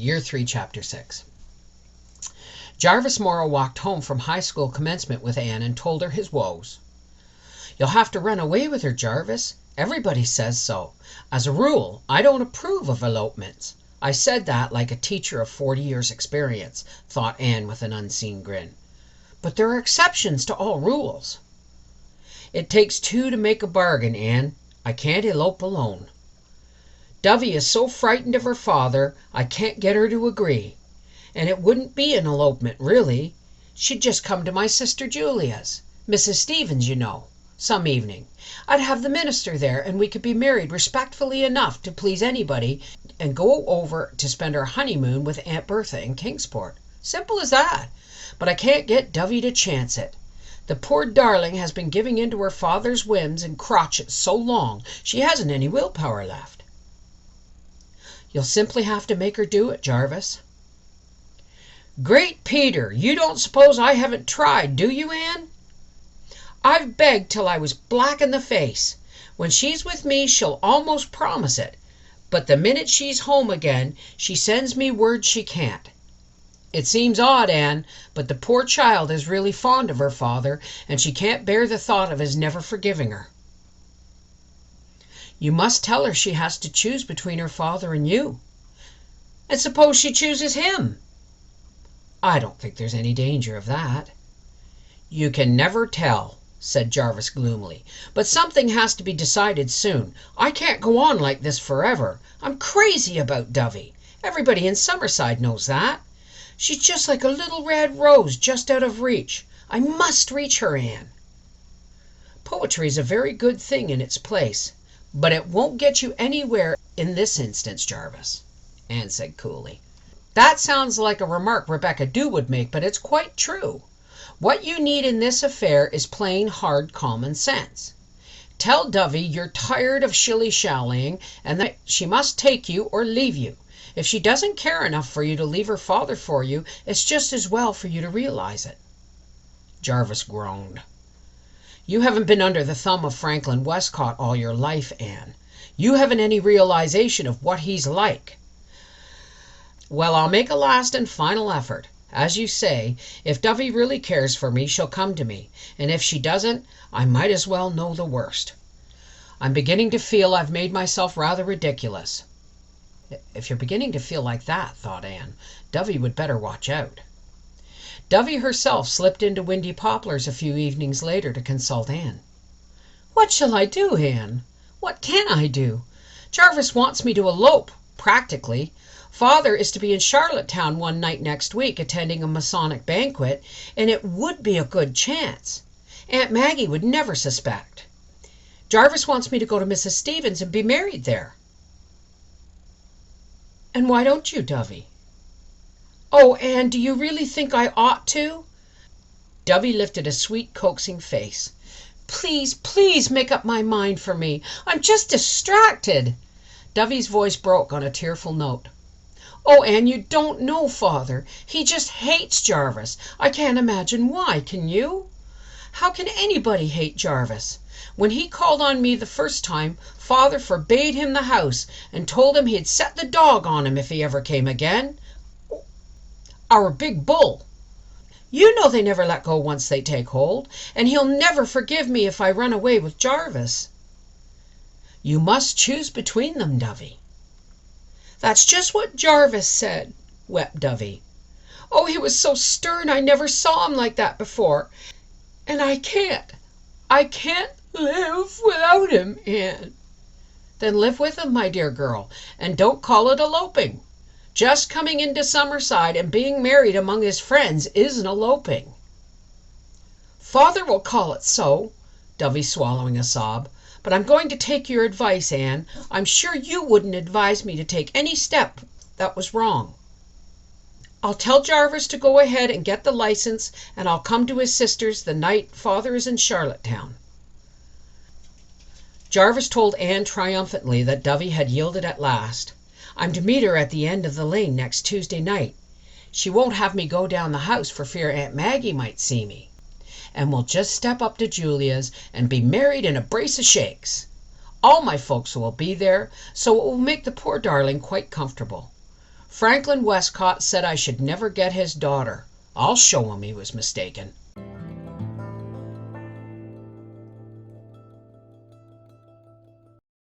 Year 3, Chapter 6. Jarvis Morrow walked home from high school commencement with Anne and told her his woes. "You'll have to run away with her, Jarvis. Everybody says so. As a rule, I don't approve of elopements." I said that like a teacher of 40 years' experience, thought Anne with an unseen grin. "But there are exceptions to all rules." "It takes two to make a bargain, Anne. I can't elope alone. Dovey is so frightened of her father, I can't get her to agree. And it wouldn't be an elopement, really. She'd just come to my sister Julia's, Mrs. Stevens, you know, some evening. I'd have the minister there, and we could be married respectfully enough to please anybody and go over to spend our honeymoon with Aunt Bertha in Kingsport. Simple as that. But I can't get Dovey to chance it. The poor darling has been giving in to her father's whims and crotchets so long, she hasn't any willpower left." "You'll simply have to make her do it, Jarvis." "Great Peter, you don't suppose I haven't tried, do you, Anne? I've begged till I was black in the face. When she's with me, she'll almost promise it. But the minute she's home again, she sends me word she can't. It seems odd, Anne, but the poor child is really fond of her father, and she can't bear the thought of his never forgiving her." "You must tell her she has to choose between her father and you." "And suppose she chooses him?" "I don't think there's any danger of that." "You can never tell," said Jarvis gloomily. "But something has to be decided soon. I can't go on like this forever. I'm crazy about Dovey. Everybody in Summerside knows that. She's just like a little red rose just out of reach. I must reach her, Anne." "Poetry's a very good thing in its place, but it won't get you anywhere in this instance, Jarvis," Anne said coolly. "That sounds like a remark Rebecca Dew would make, but it's quite true. What you need in this affair is plain, hard common sense. Tell Dovey you're tired of shilly-shallying and that she must take you or leave you. If she doesn't care enough for you to leave her father for you, it's just as well for you to realize it." Jarvis groaned. "You haven't been under the thumb of Franklin Westcott all your life, Anne. You haven't any realization of what he's like." "Well, I'll make a last and final effort. As you say, if Dovey really cares for me, she'll come to me. And if she doesn't, I might as well know the worst. I'm beginning to feel I've made myself rather ridiculous." If you're beginning to feel like that, thought Anne, Dovey would better watch out. Dovey herself slipped into Windy Poplars a few evenings later to consult Anne. "What shall I do, Anne? What can I do? Jarvis wants me to elope, practically. Father is to be in Charlottetown one night next week attending a Masonic banquet, and it would be a good chance. Aunt Maggie would never suspect. Jarvis wants me to go to Mrs. Stevens and be married there." "And why don't you, Dovey?" "Oh, Anne, do you really think I ought to?" Dovey lifted a sweet, coaxing face. "Please, please make up my mind for me. I'm just distracted." Dovey's voice broke on a tearful note. "Oh, Anne, you don't know Father. He just hates Jarvis. I can't imagine why, can you? How can anybody hate Jarvis? When he called on me the first time, Father forbade him the house and told him he'd set the dog on him if he ever came again. Our big bull. You know they never let go once they take hold, and he'll never forgive me if I run away with Jarvis." "You must choose between them, Dovey." "That's just what Jarvis said," wept Dovey. "Oh, he was so stern I never saw him like that before. And I can't live without him, Anne." "Then live with him, my dear girl, and don't call it eloping. Just coming into Summerside and being married among his friends isn't eloping." "Father will call it so," Dovey swallowing a sob. "But I'm going to take your advice, Anne. I'm sure you wouldn't advise me to take any step that was wrong. I'll tell Jarvis to go ahead and get the license, and I'll come to his sister's the night Father is in Charlottetown." Jarvis told Anne triumphantly that Dovey had yielded at last. "I'm to meet her at the end of the lane next Tuesday night. She won't have me go down the house for fear Aunt Maggie might see me. And we'll just step up to Julia's and be married in a brace of shakes. All my folks will be there, so it will make the poor darling quite comfortable. Franklin Westcott said I should never get his daughter. I'll show him he was mistaken."